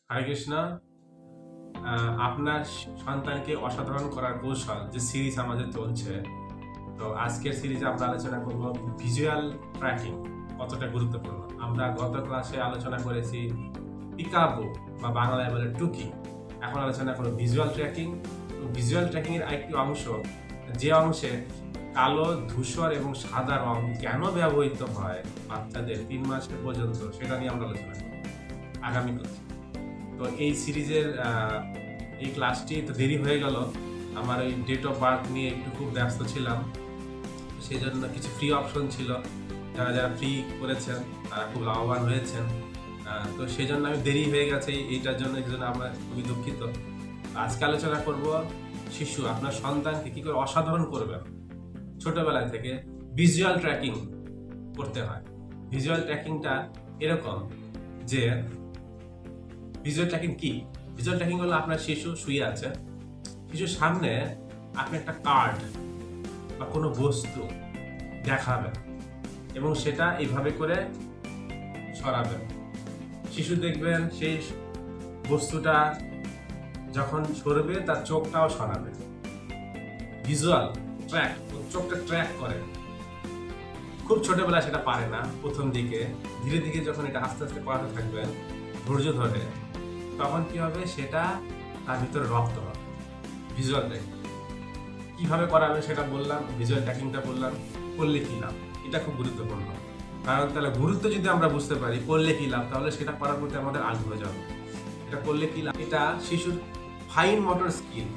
হরে কৃষ্ণ। আপনার সন্তানকে অসাধারণ করার কৌশল যে সিরিজ আমাদের চলছে, তো আজকের সিরিজে আমরা আলোচনা করব ভিজুয়াল ট্র্যাকিং কতটা গুরুত্বপূর্ণ। আমরা গত ক্লাসে আলোচনা করেছি পিকাবো বা বাংলায় বলে টুকি। এখন আলোচনা করব ভিজুয়াল ট্র্যাকিং। ভিজুয়াল ট্র্যাকিং এর আরেকটি অংশ, যে অংশে কালো, ধূসর এবং সাদা রং কেন ব্যবহৃত হয় বাচ্চাদের 3 মাস পর্যন্ত, সেটা নিয়ে আমরা আলোচনা করব আগামী ক্লাসে। তো এই সিরিজের এই ক্লাসটি তো দেরি হয়ে গেল, আমার ওই ডেট অফ বার্থ নিয়ে একটু খুব ব্যস্ত ছিলাম, সেই জন্য কিছু ফ্রি অপশন ছিল, যারা যারা ফ্রি করেছেন তারা খুব লাভবান হয়েছেন। তো সেই জন্য আমি দেরি হয়ে গেছে এইটার জন্য, এই জন্য আমরা খুবই দুঃখিত। আজকে আলোচনা করব শিশু, আপনার সন্তানকে কী করে অসাধারণ করবেন ছোটবেলা থেকে ভিজুয়াল ট্র্যাকিং করতে হয়। ভিজুয়াল ট্র্যাকিংটা এরকম যে, ভিজুয়াল ট্র্যাকিং কি? ভিজুয়াল ট্র্যাকিং হলো আপনার শিশু শুয়ে আছে, শিশুর সামনে আপনি একটা কার্ড বা কোনো বস্তু দেখাবেন এবং সেটা এইভাবে করে সরাবেন। শিশু দেখবেন সেই বস্তুটা যখন সরবে তার চোখটাও সরাবে। ভিজুয়াল ট্র্যাক, চোখটা ট্র্যাক করে। খুব ছোটবেলায় সেটা পারে না প্রথম দিকে, ধীরে ধীরে যখন এটা আস্তে আস্তে করাতে থাকবেন ধৈর্য ধরে, তখন কি হবে, সেটা তার ভিতরে রপ্ত হবে। ভিজুয়াল ট্র্যাকিং কীভাবে করাবে সেটা বললাম, ভিজুয়াল ট্র্যাকিংটা বললাম। করলে কী লাভ, এটা খুব গুরুত্বপূর্ণ। কারণ তাহলে গুরুত্ব যদি আমরা বুঝতে পারি করলে কী লাভ, তাহলে সেটা করার প্রতি আমাদের আগ্রহ যাবে। এটা করলে কী লাভ, এটা শিশুর ফাইন মোটর স্কিল।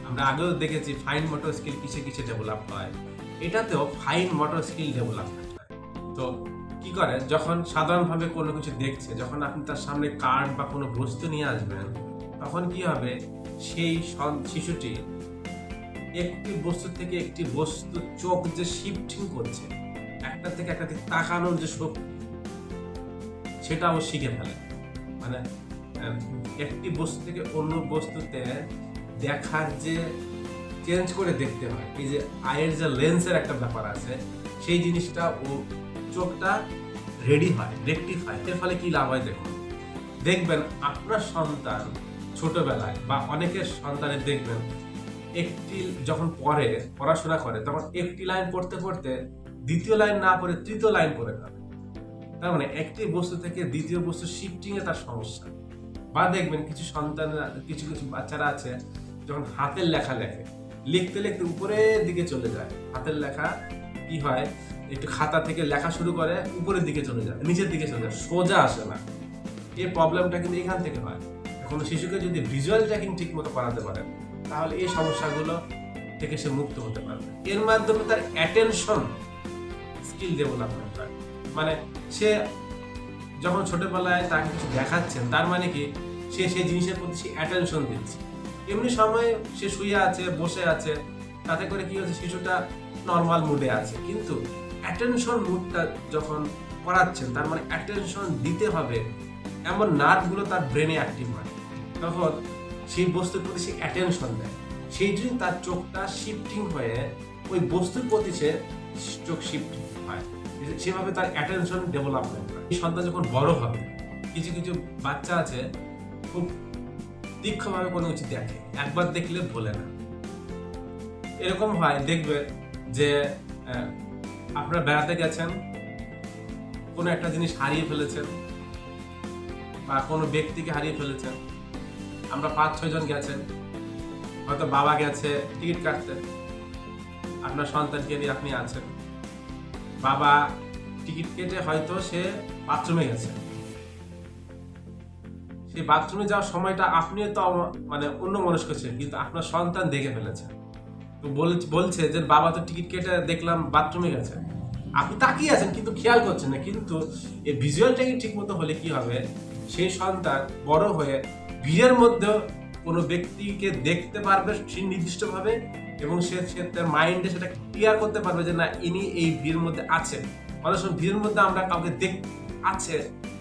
আমরা আগেও দেখেছি ফাইন মোটর স্কিল কিসে কিসে ডেভেলপ হয়, এটাতেও ফাইন মোটর স্কিল ডেভেলপ হয়। তো কি করে, যখন সাধারণভাবে কোনো কিছু দেখছে, যখন আপনি তার সামনে কার্ড বা কোনো বস্তু নিয়ে আসবেন, তখন কি হবে, সেই শিশুটি একটি বস্তু থেকে একটি বস্তু চোখ যে শিফটিং করছে, একটা থেকে একটা দিকে তাকানোর যে শক্তি, সেটাও শিখে ফেলে। মানে একটি বস্তু থেকে অন্য বস্তুতে দেখার যে চেঞ্জ করে দেখতে হয়, এই যে আয়ের যে লেন্সের একটা ব্যাপার আছে, সেই জিনিসটা ও চোখটা রেডি হয়, রেকটিফাই। এর ফলে কি লাভ হয় দেখুন, দেখবেন আপনার সন্তান ছোটবেলায় বা অনেকের সন্তানের দেখবেন একটি যখন পড়াশোনা করে, তখন একটি লাইন পড়তে পড়তে দ্বিতীয় লাইন না পড়ে তৃতীয় লাইন পড়ে যাবে। তার মানে একটি বস্তু থেকে দ্বিতীয় বস্তু শিফটিং এ তার সমস্যা। বা দেখবেন কিছু সন্তান, কিছু কিছু বাচ্চারা আছে, যখন হাতের লেখা লেখে, লিখতে লিখতে উপরের দিকে চলে যায়। হাতের লেখা কি হয়, একটু খাতা থেকে লেখা শুরু করে উপরের দিকে চলে যায়, নিচের দিকে চলে যায়, সোজা আসে না। এই প্রবলেমটা কিন্তু এখান থেকে হয়। কোনো শিশুকে যদি ভিজুয়াল ট্র্যাকিং ঠিক মতো করাতে পারেন, তাহলে এই সমস্যাগুলো থেকে সে মুক্ত হতে পারবে। এর মাধ্যমে তার অ্যাটেনশন স্কিল ডেভেলপমেন্ট হয়। মানে সে যখন ছোটবেলায় তাকে কিছু দেখাচ্ছেন, তার মানে কি, সে সেই জিনিসের প্রতি সে অ্যাটেনশন দিচ্ছে। এমনি সময় সে শুয়ে আছে, বসে আছে, তাতে করে কি হচ্ছে, শিশুটা নর্মাল মুডে আছে, কিন্তু অ্যাটেনশন মুডটা যখন করাচ্ছেন, তার মানে অ্যাটেনশন দিতে হবে এমন নার্ভগুলো তার ব্রেনে অ্যাক্টিভ হয়, তখন সেই বস্তুর প্রতি সে অ্যাটেনশন দেয়। সেই জন্য তার চোখটা শিফটিং হয়ে ওই বস্তুর প্রতি সে চোখ শিফট হয়, সেভাবে তার অ্যাটেনশন ডেভেলপমেন্ট হয়। এই সন্তান যখন বড় হবে, কিছু কিছু বাচ্চা আছে খুব তীক্ষ্ণভাবে কোনো কিছু দেখে, একবার দেখলে ভোলে না। এরকম হয়, দেখবে যে আপনারা বেড়াতে গেছেন, কোনো একটা জিনিস হারিয়ে ফেলেছেন বা কোনো ব্যক্তিকে হারিয়ে ফেলেছেন। আমরা 5-6 জন গেছেন, হয়তো বাবা গেছে টিকিট কাটতে, আপনার সন্তানকে নিয়ে আপনি আছেন। বাবা টিকিট কেটে হয়তো সে বাথরুমে গেছে, সেই বাথরুমে যাওয়ার সময়টা আপনিও তো মানে অন্য মনস্ক ছিলেন, কিন্তু আপনার সন্তান দেখে ফেলেছে। তো বলছে যে বাবা তো টিকিট কেটে দেখলাম বাথরুমে গেছে, আপনি তাকিয়ে আছেন কিন্তু খেয়াল করছেন না। কিন্তু এই ভিজুয়াল ট্র্যাকিং ঠিক মতো হলে কি হবে, সেই সন্তান বড় হয়ে ভিড়ের মধ্যে কোনো ব্যক্তিকে দেখতে পারবে নির্দিষ্টভাবে, এবং সে তার মাইন্ডে সেটা ক্লিয়ার করতে পারবে যে না, ইনি এই ভিড়ের মধ্যে আছে। অনেক সময় ভিড়ের মধ্যে আমরা কাউকে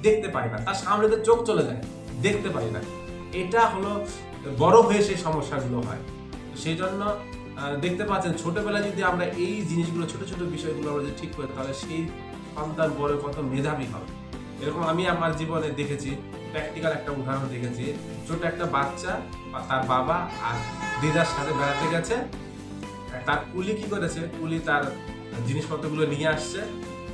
দেখতে পাই না, তার সামনে তো চোখ চলে যায়, দেখতে পাই না। এটা হলো বড় হয়ে সেই সমস্যাগুলো হয়। সেই জন্য দেখতে পাচ্ছেন, ছোটবেলায় যদি আমরা এই জিনিসগুলো, ছোট ছোট বিষয়গুলো আমরা যদি ঠিক করি, তাহলে সেই সন্তান বড় কত মেধাবী হবে। এরকম আমি আমার জীবনে দেখেছি, প্র্যাকটিক্যাল একটা উদাহরণ দেখেছি। ছোট একটা বাচ্চা তার বাবা আর দিদার সাথে বেড়াতে গেছে। তার কুলি কি করেছে, কুলি তার জিনিসপত্রগুলো নিয়ে আসছে,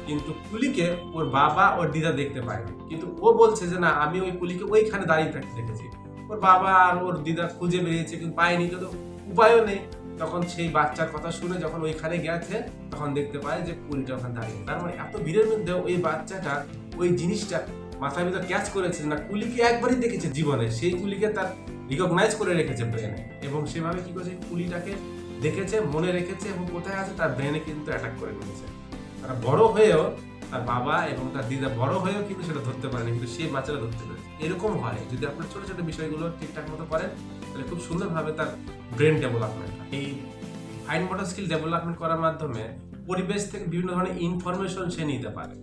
কিন্তু কুলিকে ওর বাবা ওর দিদা দেখতে পায়নি। কিন্তু ও বলছে যে না, আমি ওই কুলিকে ওইখানে দাঁড়িয়ে থাকতে দেখেছি। ওর বাবা আর ওর দিদা খুঁজে বেরিয়েছে কিন্তু পায়নি, কিন্তু উপায়ও নেই। তখন সেই বাচ্চার কথা শুনে যখন ওইখানে গেছে তখন দেখতে পায় যে কুলিটা ওখানে দাঁড়িয়ে। তার মানে এত ভিড়ের মধ্যে ওই বাচ্চাটা ওই জিনিসটা মাথার ভিতর ক্যাচ করেছে না, কুলিকে একবারই দেখেছে জীবনে, সেই কুলিকে তার রিকগনাইজ করে রেখেছে ব্রেনে, এবং সেভাবে কি করেছে কুলিটাকে দেখেছে, মনে রেখেছে, এবং কোথায় আছে তার ব্রেনে কিন্তু অ্যাটাক করে নিয়েছে। তারা বড় হয়েও, তার বাবা এবং তার দিদা বড় হয়েও কিন্তু সেটা ধরতে পারেনি, কিন্তু সেই বাচ্চারা ধরতে পেরেছে। এরকম হয় যদি আপনার ছোট ছোট বিষয়গুলো ঠিকঠাক মতো করেন, তাহলে খুব সুন্দরভাবে তার ব্রেন ডেভেলপমেন্ট হয়। এই ফাইন মোটর স্কিল ডেভেলপমেন্ট করার মাধ্যমে পরিবেশ থেকে বিভিন্ন ধরনের ইনফরমেশন সে নিতে পারে।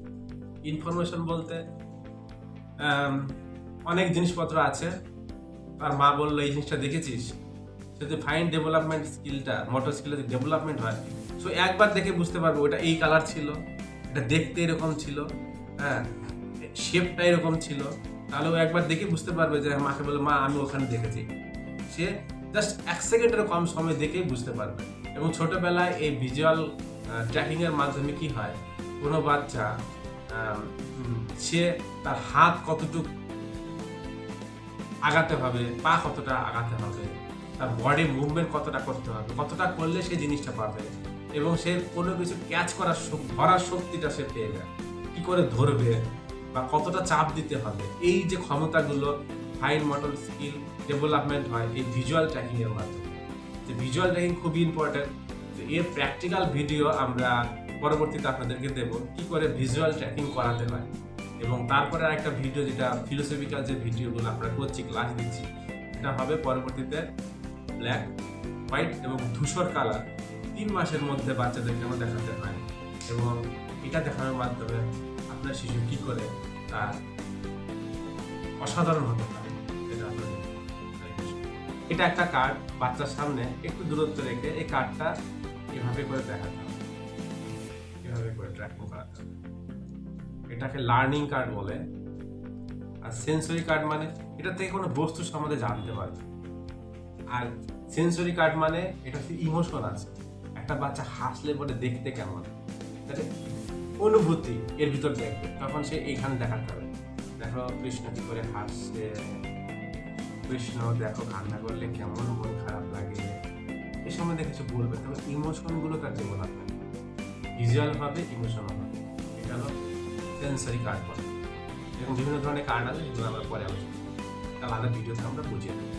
ইনফরমেশন বলতে অনেক জিনিসপত্র আছে, তার মা বললো এই জিনিসটা দেখেছিস, যদি ফাইন ডেভেলপমেন্ট স্কিলটা, মোটর স্কিলটা যদি ডেভেলপমেন্ট হয়, সো একবার দেখে বুঝতে পারবে ওটা এই কালার ছিল, এটা দেখতে এরকম ছিল, হ্যাঁ শেপটা এরকম ছিল, তাহলে ও একবার দেখে বুঝতে পারবে যে মাকে বলে মা আমি ওখানে দেখেছি। সে জাস্ট 1 সেকেন্ডেরও কম সময় দেখেই বুঝতে পারবে। এবং ছোটবেলায় এই ভিজুয়াল ট্র্যাকিং এর মাধ্যমে কি হয়, কোনো বাচ্চা সে তার হাত কতটুকু আগাতে হবে, পা কতটা আগাতে হবে, তার বডি মুভমেন্ট কতটা করতে হবে, কতটা করলে সে জিনিসটা পাবে, এবং সে কোনো কিছু ক্যাচ করার ধরার শক্তিটা সে পেয়ে যায়, কি করে ধরবে বা কতটা চাপ দিতে হবে। এই যে ক্ষমতাগুলো ফাইন মোটর স্কিল ডেভেলপমেন্ট হয় এই ভিজুয়াল ট্র্যাকিং এর মাধ্যমে। যে ভিজুয়াল ট্র্যাকিং খুবই ইম্পর্টেন্ট। তো এর প্র্যাকটিক্যাল ভিডিও আমরা পরবর্তীতে আপনাদেরকে দেব, কি করে ভিজুয়াল ট্র্যাকিং করাতে হয়। এবং তারপরে আরেকটা ভিডিও, যেটা ফিলোসফিক্যাল যে ভিডিওগুলো আমরা করছি, ক্লাস দিচ্ছি, এটা হবে পরবর্তীতে ব্ল্যাক, হোয়াইট এবং ধূসর কালার 3 মাসের মধ্যে বাচ্চাদেরকে আমরা দেখাতে হয়। এবং এটা দেখানোর মাধ্যমে আপনার শিশু কি করে তার অসাধারণ হতে পারে এটা আপনাদের। এটা একটা কার্ড, বাচ্চার সামনে একটু দূরত্ব রেখে এই কার্ডটা এভাবে করে দেখাতে হবে, এভাবে করে ট্র্যাকিং করাতে হবে। এটাকে লার্নিং কার্ড বলে। আর সেন্সরি কার্ড মানে এটা থেকে কোনো বস্তু সম্বন্ধে জানতে পারবে। আর সেন্সরি কার্ড মানে এটা ইমোশন আছে, একটা বাচ্চা হাসলে পরে দেখতে কেমন, অনুভূতি এর ভিতর দেখবে, তখন সে এইখানে দেখাতে হবে। দেখো কৃষ্ণ কি করে হাসছে, কৃষ্ণ দেখো কান্না করলে কেমন মন খারাপ লাগে, এই সময় দেখে সে বলবে। তবে ইমোশনগুলো তার ডেভেলপমেন্ট, ভিজুয়াল ভাবে ইমোশন হবে। এটা হলো সেন্সরি কার্ড বলে। এবং বিভিন্ন ধরনের কার্ড আছে, যেগুলো আমরা পরে আলোচনা, তাহলে আলাদা ভিডিওতে আমরা বুঝিয়ে দেবো।